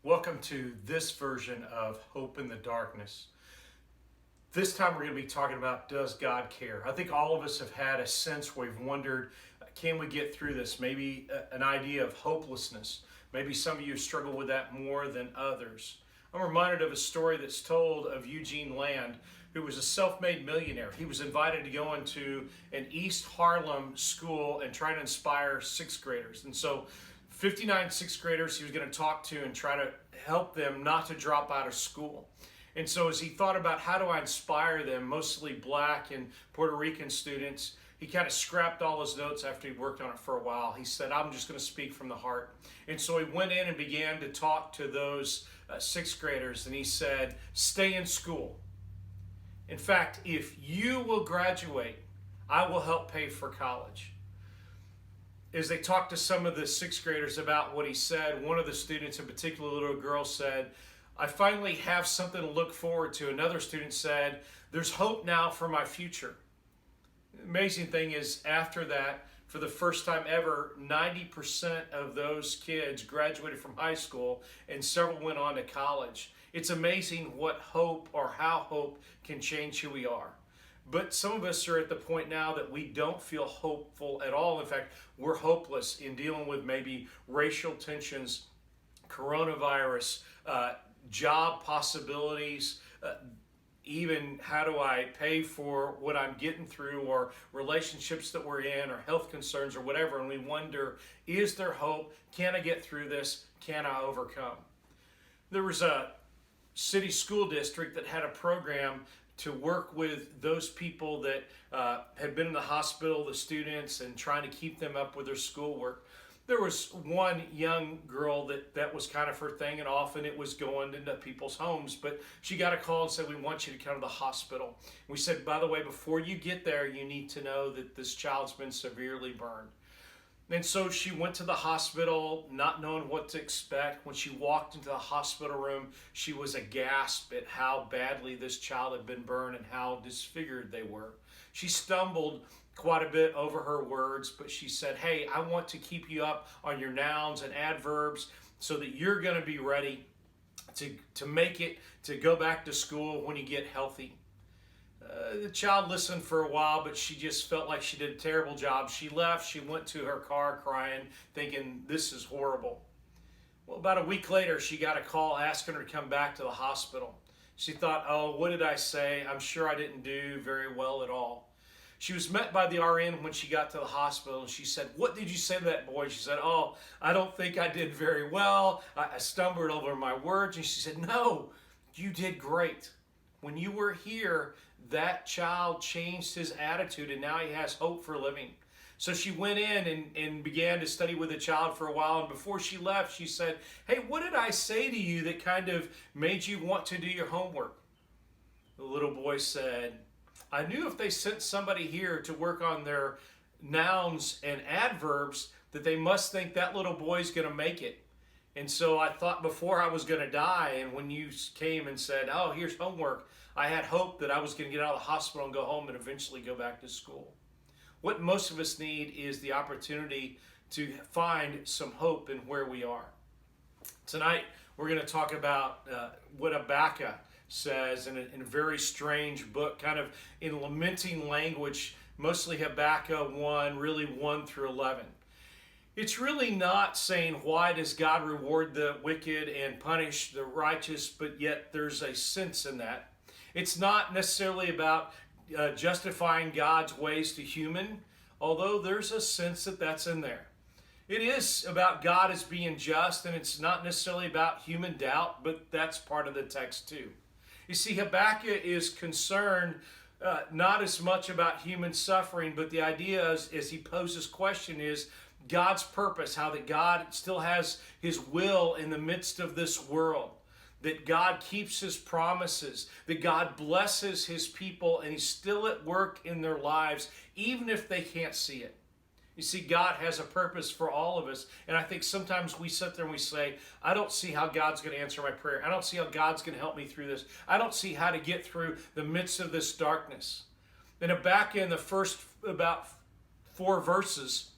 Welcome to this version of Hope in the Darkness. This time we're going to be talking about, does God care? I think all of us have had a sense where we've wondered, can we get through this? Maybe an idea of hopelessness. Maybe some of you struggle with that more than others. I'm reminded of a story that's told of Eugene Land, who was a self-made millionaire. He was invited to go into an East Harlem school and try to inspire sixth graders. And so 59 sixth graders he was going to talk to and try to help them not to drop out of school. And so as he thought about how do I inspire them, mostly black and Puerto Rican students, he kind of scrapped all his notes after he worked on it for a while. He said, I'm just going to speak from the heart. And so he went in and began to talk to those sixth graders, and he said, stay in school. In fact, if you will graduate, I will help pay for college. As they talked to some of the sixth graders about what he said, one of the students in particular, a little girl, said, I finally have something to look forward to. Another student said, there's hope now for my future. The amazing thing is, after that, for the first time ever, 90% of those kids graduated from high school and several went on to college. It's amazing what hope, or how hope, can change who we are. But some of us are at the point now that we don't feel hopeful at all. In fact, we're hopeless in dealing with maybe racial tensions, coronavirus, job possibilities, even how do I pay for what I'm getting through, or relationships that we're in, or health concerns, or whatever. And we wonder, is there hope? Can I get through this? Can I overcome? There was a city school district that had a program to work with those people that had been in the hospital, the students, and trying to keep them up with their schoolwork. There was one young girl that was kind of her thing, and often it was going into people's homes. But she got a call and said, we want you to come to the hospital. We said, by the way, before you get there, you need to know that this child's been severely burned. And so she went to the hospital not knowing what to expect. When she walked into the hospital room, she was aghast at how badly this child had been burned and how disfigured they were. She stumbled quite a bit over her words, but she said, hey, I want to keep you up on your nouns and adverbs so that you're going to be ready to make it, to go back to school when you get healthy. The child listened for a while, but she just felt like she did a terrible job. She left. She went to her car crying, thinking, this is horrible. Well, about a week later, she got a call asking her to come back to the hospital. She thought, oh, what did I say? I'm sure I didn't do very well at all. She was met by the RN when she got to the hospital, and she said, what did you say to that boy? She said, oh, I don't think I did very well. I stumbled over my words. And she said, no, you did great. When you were here, that child changed his attitude, and now he has hope for living. So she went in and began to study with the child for a while, and before she left, she said, hey, what did I say to you that kind of made you want to do your homework? The little boy said, I knew if they sent somebody here to work on their nouns and adverbs that they must think that little boy's going to make it. And so I thought before I was going to die, and when you came and said, oh, here's homework, I had hope that I was going to get out of the hospital and go home and eventually go back to school. What most of us need is the opportunity to find some hope in where we are. Tonight, we're going to talk about what Habakkuk says in a very strange book, kind of in lamenting language, mostly Habakkuk 1, really 1 through 11. It's really not saying, why does God reward the wicked and punish the righteous, but yet there's a sense in that. It's not necessarily about justifying God's ways to human, although there's a sense that that's in there. It is about God as being just, and it's not necessarily about human doubt, but that's part of the text too. You see, Habakkuk is concerned not as much about human suffering, but the idea is, as he poses question, is God's purpose, how that God still has his will in the midst of this world, that God keeps his promises, that God blesses his people, and he's still at work in their lives, even if they can't see it. You see, God has a purpose for all of us, and I think sometimes we sit there and we say, I don't see how God's going to answer my prayer. I don't see how God's going to help me through this. I don't see how to get through the midst of this darkness. And Habakkuk, in the first about 4 verses,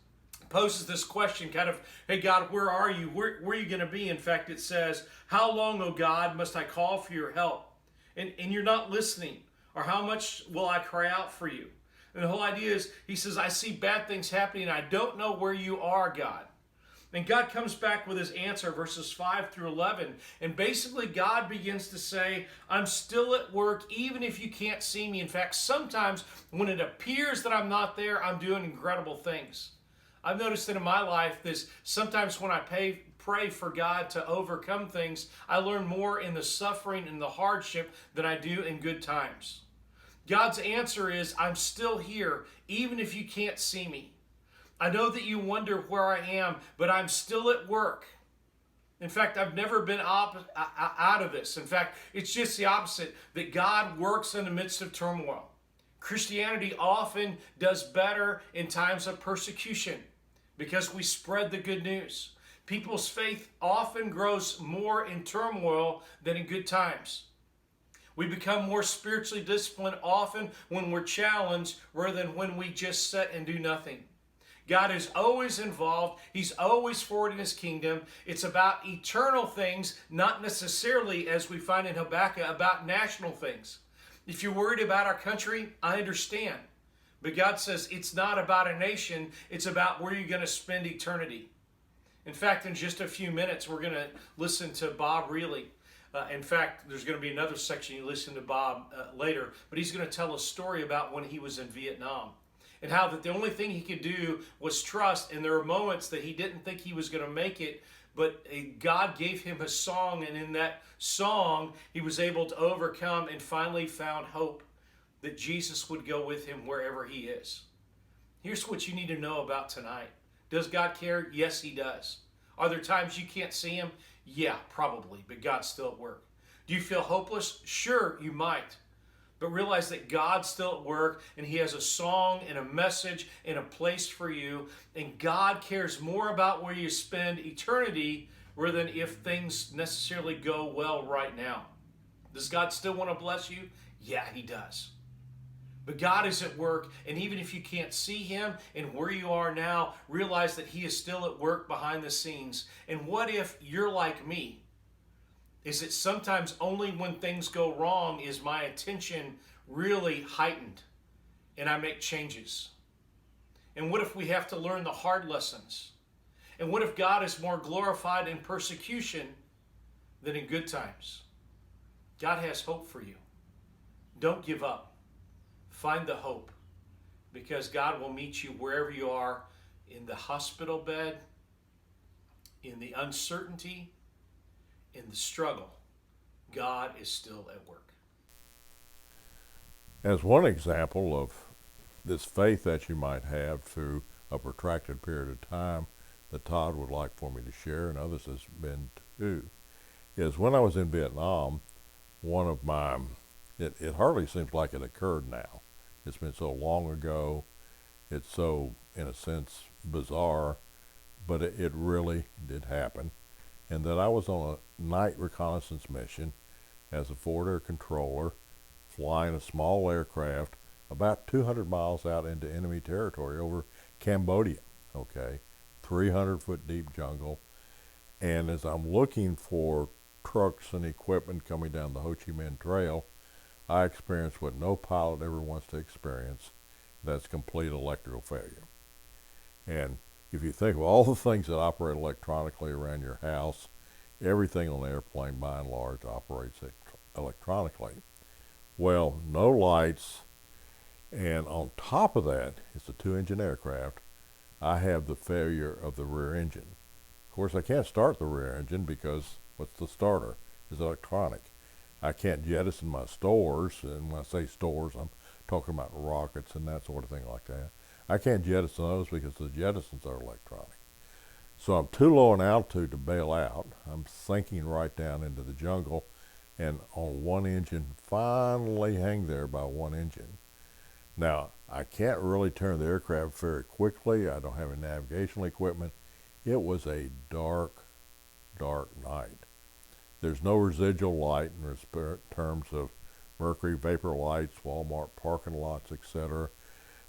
poses this question kind of, hey God, where are you? Where are you going to be? In fact, it says, how long, O God, must I call for your help? And you're not listening. Or how much will I cry out for you? And the whole idea is, he says, I see bad things happening. And I don't know where you are, God. And God comes back with his answer, verses 5 through 11. And basically, God begins to say, I'm still at work, even if you can't see me. In fact, sometimes when it appears that I'm not there, I'm doing incredible things. I've noticed that in my life, this sometimes when I pray for God to overcome things, I learn more in the suffering and the hardship than I do in good times. God's answer is, I'm still here, even if you can't see me. I know that you wonder where I am, but I'm still at work. In fact, I've never been out of this. In fact, it's just the opposite, that God works in the midst of turmoil. Christianity often does better in times of persecution because we spread the good news. People's faith often grows more in turmoil than in good times. We become more spiritually disciplined often when we're challenged rather than when we just sit and do nothing. God is always involved. He's always forward in his kingdom. It's about eternal things, not necessarily, as we find in Habakkuk, about national things. If you're worried about our country, I understand. But God says it's not about a nation. It's about where you're going to spend eternity. In fact, in just a few minutes, we're going to listen to Bob Reely. In fact, there's going to be another section you listen to Bob later. But he's going to tell a story about when he was in Vietnam. And how that the only thing he could do was trust. And there were moments that he didn't think he was going to make it. But God gave him a song. And in that song, he was able to overcome and finally found hope that Jesus would go with him wherever he is. Here's what you need to know about tonight. Does God care? Yes, he does. Are there times you can't see him? Yeah, probably. But God's still at work. Do you feel hopeless? Sure, you might. But realize that God's still at work and he has a song and a message and a place for you. And God cares more about where you spend eternity rather than if things necessarily go well right now. Does God still want to bless you? Yeah, he does. But God is at work, and even if you can't see him and where you are now, realize that he is still at work behind the scenes. And what if you're like me? Is it sometimes only when things go wrong is my attention really heightened and I make changes? And what if we have to learn the hard lessons? And what if God is more glorified in persecution than in good times? God has hope for you. Don't give up. Find the hope, because God will meet you wherever you are, in the hospital bed, in the uncertainty, in the struggle. God is still at work. As one example of this faith that you might have through a protracted period of time that Todd would like for me to share, and others has been too, is when I was in Vietnam, one of my, it hardly seems like it occurred now. It's been so long ago. It's so, in a sense, bizarre, but it really did happen. And that I was on a night reconnaissance mission as a forward air controller, flying a small aircraft about 200 miles out into enemy territory over Cambodia, okay? 300-foot deep jungle. And as I'm looking for trucks and equipment coming down the Ho Chi Minh Trail, I experienced what no pilot ever wants to experience. That's complete electrical failure. And if you think of all the things that operate electronically around your house, everything on the airplane by and large operates electronically. Well, no lights, and on top of that, it's a 2-engine aircraft. I have the failure of the rear engine. Of course, I can't start the rear engine because what's the starter? It's electronic. I can't jettison my stores, and when I say stores, I'm talking about rockets and that sort of thing like that. I can't jettison those because the jettisons are electronic. So I'm too low in altitude to bail out. I'm sinking right down into the jungle, and on one engine, finally hang there by one engine. Now, I can't really turn the aircraft very quickly. I don't have any navigational equipment. It was a dark, dark night. There's no residual light in terms of mercury vapor lights, Walmart parking lots, etc.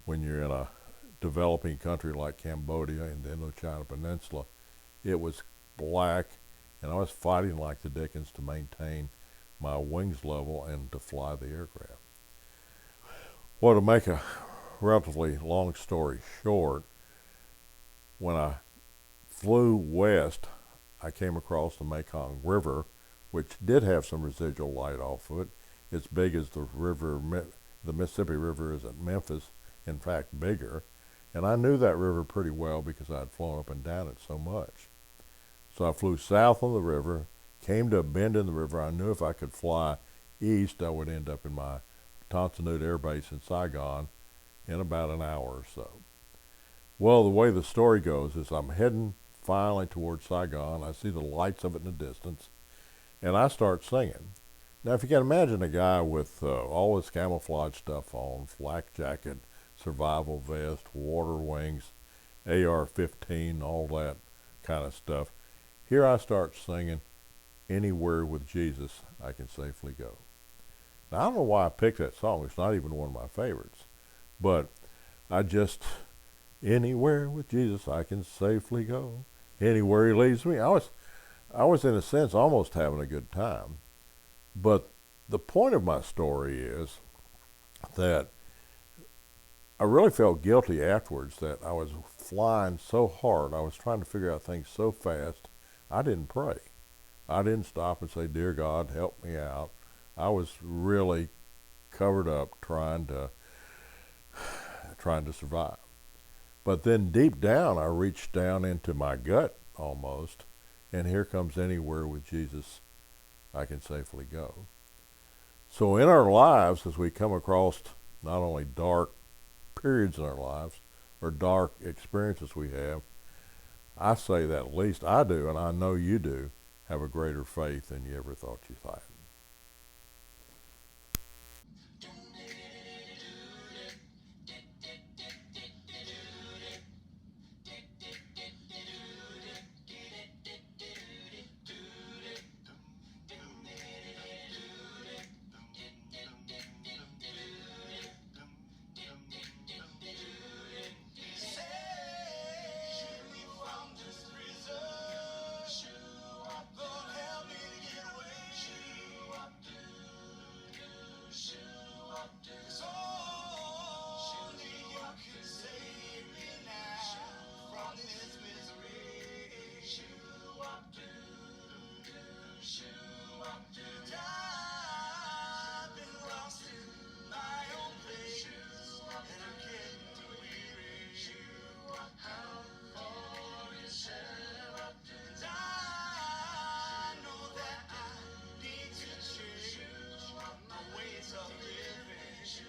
When you're in a developing country like Cambodia and the Indochina Peninsula, it was black, and I was fighting like the dickens to maintain my wings level and to fly the aircraft. Well, to make a relatively long story short, when I flew west, I came across the Mekong River, which did have some residual light off of it. It's big as the river, the Mississippi River is at Memphis, in fact bigger. And I knew that river pretty well because I'd flown up and down it so much. So I flew south on the river, came to a bend in the river. I knew if I could fly east, I would end up in my Tonsanut Air Base in Saigon in about an hour or so. Well, the way the story goes is I'm heading finally towards Saigon. I see the lights of it in the distance, and I start singing. Now, if you can imagine a guy with all his camouflage stuff on, flak jacket, survival vest, water wings, AR-15, all that kind of stuff, here I start singing, "Anywhere with Jesus I Can Safely Go." Now, I don't know why I picked that song. It's not even one of my favorites. But I just, anywhere with Jesus I can safely go. Anywhere he leads me. I was in a sense almost having a good time. But the point of my story is that I really felt guilty afterwards that I was flying so hard. I was trying to figure out things so fast. I didn't pray. I didn't stop and say, "Dear God, help me out." I was really covered up trying to survive. But then deep down, I reached down into my gut almost, and here comes "Anywhere with Jesus I Can Safely Go." So in our lives, as we come across not only dark periods in our lives or dark experiences we have, I say that at least I do, and I know you do, have a greater faith than you ever thought you had.